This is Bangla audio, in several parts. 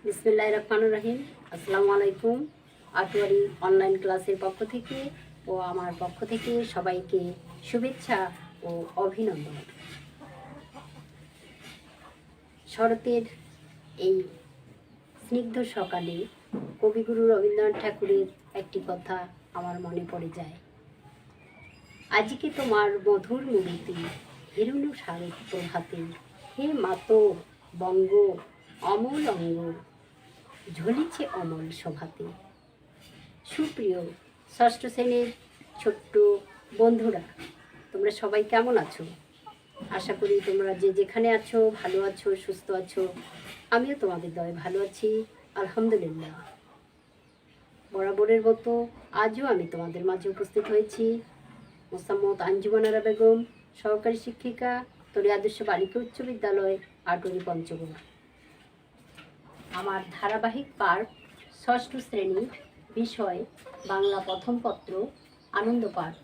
বিসমিল্লাহির রহমানির রহিম। আসসালামু আলাইকুম। আটোয়ারি অনলাইন ক্লাসের পক্ষ থেকে ও আমার পক্ষ থেকে সবাইকে শুভেচ্ছা ও অভিনন্দন। শরতের এই স্নিগ্ধ সকালে কবিগুরু রবীন্দ্রনাথ ঠাকুরের একটি কথা আমার মনে পড়ে যায়। আজকে তোমার মধুর মুড়িতে হিরুণু শারদ প্রভাতে, হে মাতর বঙ্গ অমল অঙ্গ ঝলিছে অমল শোভাতে। সুপ্রিয় ষষ্ঠ শ্রেণীর ছোট্ট বন্ধুরা, তোমরা সবাই কেমন আছো? আশা করি তোমরা যে যেখানে আছো ভালো আছো, সুস্থ আছো। আমিও তোমাদের দয়ে ভালো আছি, আলহামদুলিল্লাহ। বরাবরের মতো আজও আমি তোমাদের মাঝে উপস্থিত হয়েছি। মোসাম্মদ আঞ্জুমানারা বেগম, সহকারী শিক্ষিকা, তরি আদর্শ বালিকা উচ্চ বিদ্যালয়, আটোয়ারি পঞ্চগড়। আমার ধারাবাহিক পাঠ ষষ্ঠ শ্রেণী, বিষয় বাংলা প্রথম পত্র, আনন্দ পাঠ,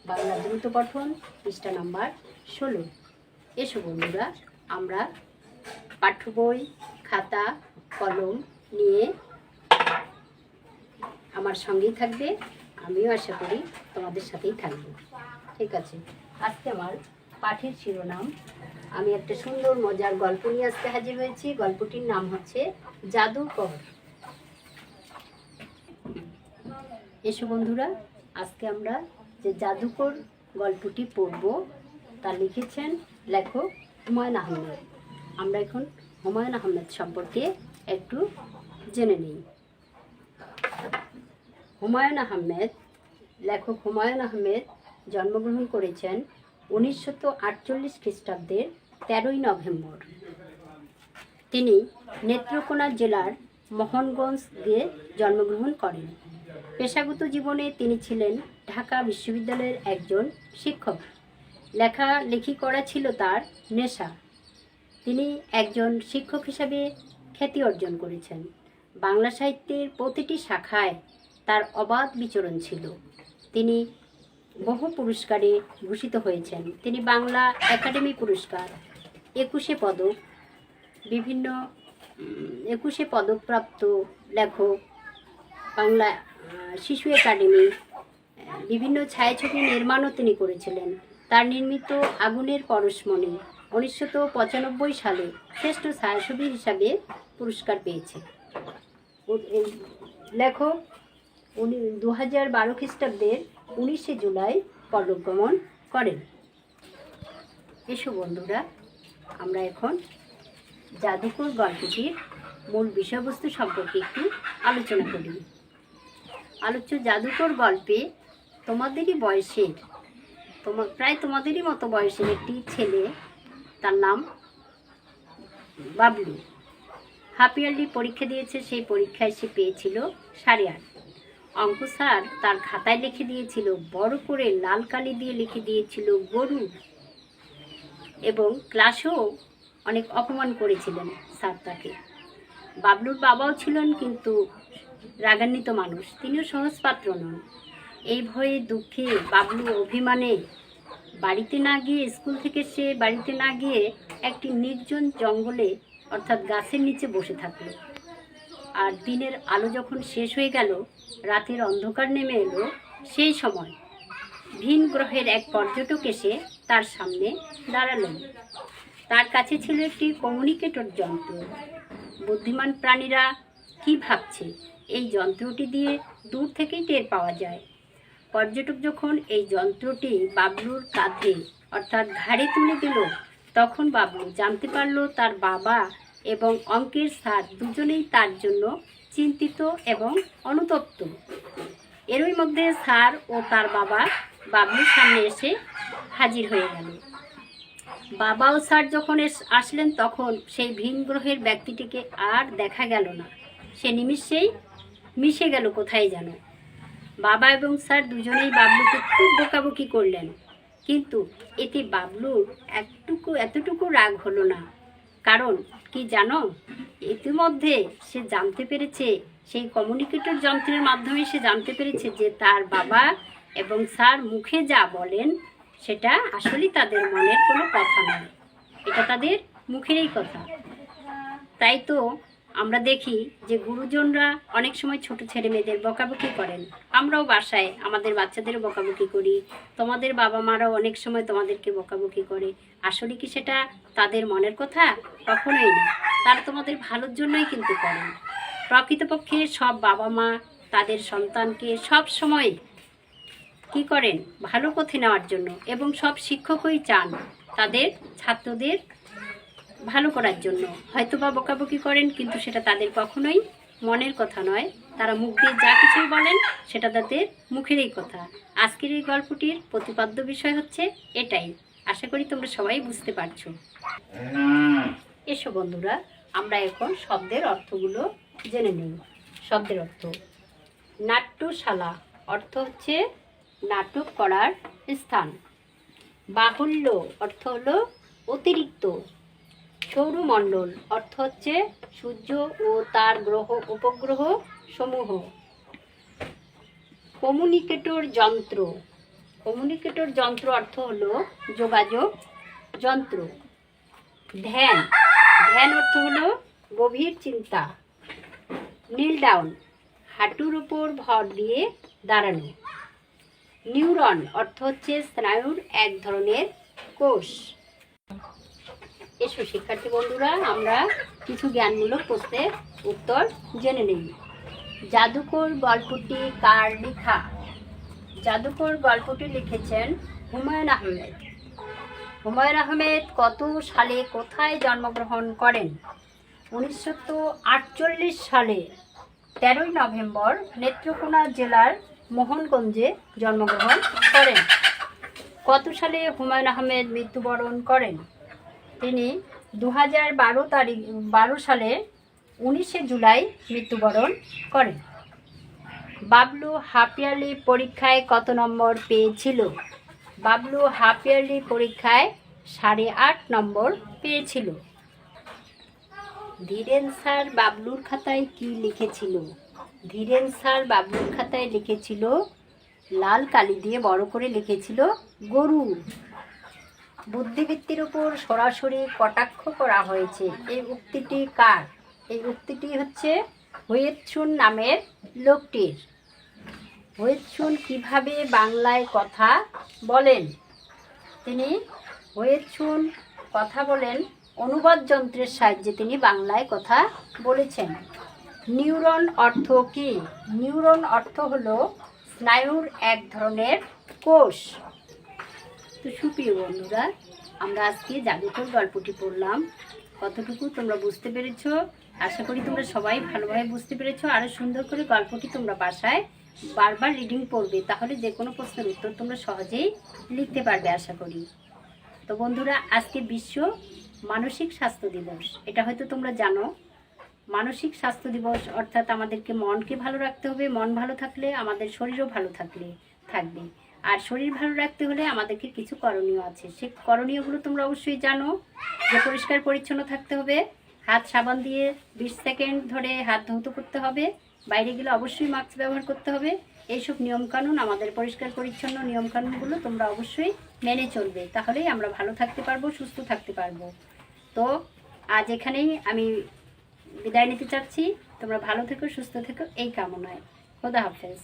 বাংলা দ্রুত পঠন, পৃষ্ঠা নাম্বার 16। এসো বন্ধুরা, আমরা পাঠ্য বই, খাতা, কলম নিয়ে আমার সঙ্গেই থাকবে। আমিও আশা করি তোমাদের সাথেই থাকবো। ঠিক আছে, আজকে আমার পাঠের শিরোনাম, আমি একটা সুন্দর মজার গল্প নিয়ে আজকে হাজির হয়েছি। গল্পটির নাম হচ্ছে জাদুকর। এসো বন্ধুরা, আজকে আমরা যে জাদুকর গল্পটি পড়ব তা লিখেছেন লেখক হুমায়ুন আহমেদ। আমরা এখন হুমায়ুন আহমেদ সম্পর্কে একটু জেনে নিই। হুমায়ুন আহমেদ, লেখক হুমায়ুন আহমেদ জন্মগ্রহণ করেছেন 1948 খ্রিস্টাব্দের 13ই নভেম্বর। তিনি নেত্রকোনা জেলার মোহনগঞ্জে জন্মগ্রহণ করেন। পেশাগত জীবনে তিনি ছিলেন ঢাকা বিশ্ববিদ্যালয়ের একজন শিক্ষক। লেখালেখি করা ছিল তার নেশা। তিনি একজন শিক্ষক হিসাবে খ্যাতি অর্জন করেছেন। বাংলা সাহিত্যের প্রতিটি শাখায় তার অবাধ বিচরণ ছিল। তিনি বহু পুরস্কারে ভূষিত হয়েছেন। তিনি বাংলা একাডেমি পুরস্কার, 21 পদক, বিভিন্ন 21 পদকপ্রাপ্ত লেখক, বাংলা শিশু একাডেমি, বিভিন্ন ছায়াছবি নির্মাণও তিনি করেছিলেন। তার নির্মিত আগুনের পরশমণি 1995 সালে শ্রেষ্ঠ ছায়াছবি হিসাবে পুরস্কার পেয়েছে। লেখক 2012 খ্রিস্টাব্দের 19 জুলাই পরলোকগমন করেন। এসো বন্ধুরা, আমরা এখন জাদুকর গল্পটির মূল বিষয়বস্তু সম্পর্কে একটু আলোচনা করি। আলোচ্য জাদুকর গল্পে তোমাদেরই বয়সের, প্রায় তোমাদেরই মতো বয়সের একটি ছেলে, তার নাম বাবলু, হাফ ইয়ারলি পরীক্ষা দিয়েছে। সেই পরীক্ষায় সে পেয়েছিল 8.5। অঙ্ক স্যার তার খাতায় লিখে দিয়েছিল, বড় করে লাল কালি দিয়ে লিখে দিয়েছিল গরু, এবং ক্লাসেও অনেক অপমান করেছিলেন স্যার তাকে। বাবলুর বাবাও ছিলেন কিন্তু রাগান্বিত মানুষ, তিনিও সহজ পাত্র নন। এই ভয়ে দুঃখে বাবলু অভিমানে বাড়িতে না গিয়ে, স্কুল থেকে সে বাড়িতে না গিয়ে একটি নির্জন জঙ্গলে অর্থাৎ গাছের নিচে বসে থাকলো। আর দিনের আলো যখন শেষ হয়ে গেল, রাতের অন্ধকার নেমে এলো, সেই সময় ভিন গ্রহের এক পর্যটক এসে তার সামনে দাঁড়ালেন। তার কাছে ছিল একটি কমিউনিকেটর যন্ত্র। বুদ্ধিমান প্রাণীরা কি ভাবছে এই যন্ত্রটি দিয়ে দূর থেকেই টের পাওয়া যায়। পর্যটক যখন এই যন্ত্রটি বাবলুর কাঁধে অর্থাৎ ঘাড়ে তুলে দিল, তখন বাবলু জানতে পারল তার বাবা এবং অঙ্কের স্যার দুজনেই তার জন্য চিন্তিত এবং অনুতপ্ত। এরই মধ্যে স্যার ও তার বাবা বাবলুর সামনে এসে হাজির হয়ে গেল। বাবা ও স্যার যখন আসলেন, তখন সেই ভিন গ্রহের ব্যক্তিটিকে আর দেখা গেল না। সে নিমিষেই মিশে গেল কোথায় যেন। বাবা এবং স্যার দুজনেই বাবলুকে খুব বকাবকি করলেন, কিন্তু এতে বাবলুর এতটুকু রাগ হলো না। কারণ কি জানো, ইতিমধ্যে সে জানতে পেরেছে, সেই কমিউনিকেটর যন্ত্রের মাধ্যমে সে জানতে পেরেছে যে তার বাবা এবং স্যার মুখে যা বলেন সেটা আসলে তাদের মনের কোনো কথা নয়, এটা তাদের মুখেরই কথা। তাই তো আমরা দেখি যে গুরুজনরা অনেক সময় ছোট ছেলে মেয়েদের বকাবকি করেন। আমরাও বাসায় আমাদের বাচ্চাদেরও বকাবকি করি, তোমাদের বাবা মারাও অনেক সময় তোমাদেরকে বকাবকি করে। আসলে কি সেটা তাদের মনের কথা? কখনোই না। তারা তোমাদের ভালোর জন্যই কিন্তু করেন। প্রকৃতপক্ষে সব বাবা মা তাদের সন্তানকে সব সময় কি করেন? ভালো পথে নেওয়ার জন্য, এবং সব শিক্ষকই চান তাদের ছাত্রদের ভালো করার জন্য। হয়তো বা বকাবকি করেন, কিন্তু সেটা তাদের কখনোই মনের কথা নয়। তারা মুখ দিয়ে যা কিছুই বলেন সেটা তাদের মুখেরই কথা। আজকের এই গল্পটির প্রতিপাদ্য বিষয় হচ্ছে এটাই। আশা করি তোমরা সবাই বুঝতে পারছো। এসো বন্ধুরা, আমরা এখন শব্দের অর্থগুলো জেনে নিই। শব্দের অর্থ: নাট্যশালা অর্থ হচ্ছে নাটক করার স্থান। বাহুল্য অর্থ হলো অতিরিক্ত। সৌরমণ্ডল অর্থ হচ্ছে সূর্য ও তার গ্রহ উপগ্রহ সমূহ। কমিউনিকেটর যন্ত্র, কমিউনিকেটর যন্ত্র অর্থ হলো যোগাযোগ যন্ত্র। ধ্যান, ধ্যান অর্থ হলো গভীর চিন্তা। নীল ডাউন, হাঁটুর উপর ভর দিয়ে দাঁড়ানো। নিউরন অর্থ হচ্ছে স্নায়ুর এক ধরনের কোষ। এসো শিক্ষার্থী বন্ধুরা, আমরা কিছু জ্ঞানমূলক প্রশ্নের উত্তর জেনে নিই। জাদুকর গল্পটি কার লেখা? জাদুকর গল্পটি লিখেছেন হুমায়ুন আহমেদ। হুমায়ুন আহমেদ কত সালে কোথায় জন্মগ্রহণ করেন? 1948 সালে 13ই নভেম্বর নেত্রকোনা জেলার মোহনগঞ্জে জন্মগ্রহণ করেন। কত সালে হুমায়ুন আহমেদ মৃত্যুবরণ করেন? তিনি 2012 সালে 19শে জুলাই মৃত্যুবরণ করেন। বাবলু হাফ ইয়ারলি পরীক্ষায় কত নম্বর পেয়েছিল? বাবলু হাফ ইয়ারলি পরীক্ষায় 8.5 নম্বর পেয়েছিল। ধীরেন স্যার বাবলুর খাতায় কি লিখেছিল? ধীরেন স্যার বাবলুর খাতায় লিখেছিল, লাল কালি দিয়ে বড় করে লিখেছিল গরু। বুদ্ধিবৃত্তির উপর সরাসরি কটাক্ষ করা হয়েছে, এই উক্তিটি কার? এই উক্তিটি হচ্ছে হুয়েতসুন নামের লোকটির। হুয়েতসুন কিভাবে বাংলায় কথা বলেন? তিনি হুয়েতসুন কথা বলেন অনুবাদ যন্ত্রের সাহায্যে তিনি বাংলায় কথা বলেছেন। নিউরন অর্থ কি? নিউরন অর্থ হলো স্নায়ুর এক ধরনের কোষ। তো সুপ্রিয় বন্ধুরা, আমরা আজকে জাদুকর গল্পটি পড়লাম। কতটুকু তোমরা বুঝতে পেরেছ? আশা করি তোমরা সবাই ভালোভাবে বুঝতে পেরেছ। আরও সুন্দর করে গল্পটি তোমরা বাসায় বারবার রিডিং পড়বে, তাহলে যে কোনো প্রশ্নের উত্তর তোমরা সহজেই লিখতে পারবে আশা করি। তো বন্ধুরা, আজকে বিশ্ব মানসিক স্বাস্থ্য দিবস। এটা হয়তো তোমরা জানো। মানসিক স্বাস্থ্য দিবস অর্থাৎ আমাদেরকে মনকে ভালো রাখতে হবে। মন ভালো থাকলে আমাদের শরীরও ভালো থাকবে। আর শরীর ভালো রাখতে হলে আমাদেরকে কিছু করণীয় আছে। সেই করণীয়গুলো তোমরা অবশ্যই জানো। যে পরিষ্কার পরিচ্ছন্ন থাকতে হবে, হাত সাবান দিয়ে 20 সেকেন্ড ধরে হাত ধৌত করতে হবে, বাইরে গেলে অবশ্যই মাস্ক ব্যবহার করতে হবে। এইসব নিয়মকানুন, আমাদের পরিষ্কার পরিচ্ছন্ন নিয়মকানুনগুলো তোমরা অবশ্যই মেনে চলবে, তাহলেই আমরা ভালো থাকতে পারবো, সুস্থ থাকতে পারবো। তো আজ এখানেই আমি বিদায় নিতে চাচ্ছি। তোমরা ভালো থেকো, সুস্থ থেকো, এই কামনায়। খোদা হাফেজ।